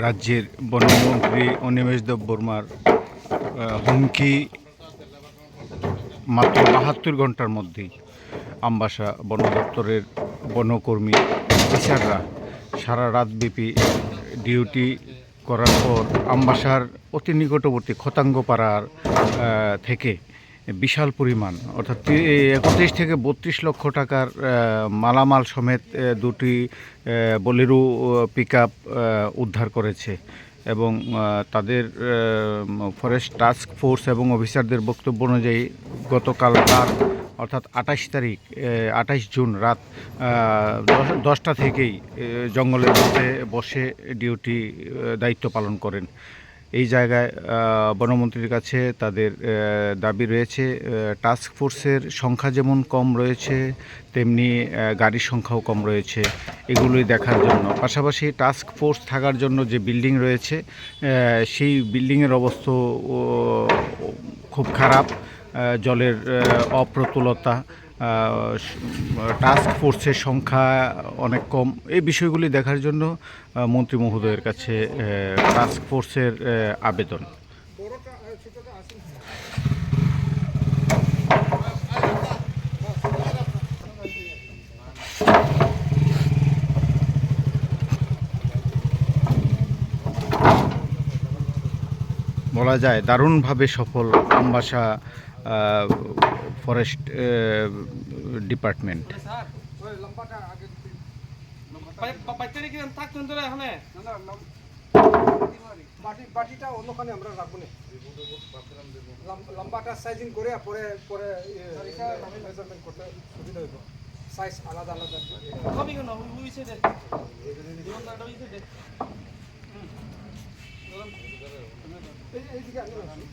রাজ্যের বনমন্ত্রী অনিমেষ দেববর্মার হুমকি মাত্র ৭২ ঘন্টার মধ্যেই আমবাসা বন দপ্তরের বনকর্মী অফিসাররা সারা রাতব্যাপী ডিউটি করার পর আমবাসার অতি নিকটবর্তী খতাঙ্গপাড়ার থেকে বিশাল পরিমাণ অর্থাৎ ৩১ থেকে ৩২ লক্ষ টাকার মালামাল সমেত দুটি বোলেরো পিকআপ উদ্ধার করেছে এবং তাদের ফরেস্ট টাস্ক ফোর্স এবং অফিসারদের বক্তব্য অনুযায়ী গতকাল রাত অর্থাৎ ২৮ জুন রাত 10টা থেকেই জঙ্গলের মধ্যে বসে ডিউটি দায়িত্ব পালন করেন। এই জায়গায় বনমন্ত্রীর কাছে তাদের দাবি রয়েছে টাস্ক ফোর্সের সংখ্যা যেমন কম রয়েছে তেমনি গাড়ির সংখ্যাও কম রয়েছে, এগুলোই দেখার জন্য। পাশাপাশি টাস্ক ফোর্স থাকার জন্য যে বিল্ডিং রয়েছে সেই বিল্ডিংয়ের অবস্থা খুব খারাপ, জলের অপ্রতুলতা, টাস্ক ফোর্সের সংখ্যা অনেক কম। এই বিষয়গুলি দেখার জন্য মন্ত্রী মহোদয়ের কাছে টাস্ক ফোর্সের আবেদন। বলা যায় দারুণভাবে সফল আমবাসা ফরেস্ট ডিপার্টমেন্ট। বাটিটা অন্যখানে আমরা রাখবো না, লম্বাটা সাইজিং করে পরে পরে মেজারমেন্ট করতে সুবিধা হইব, সাইজ আলাদা আলাদা। এইদিকে আমি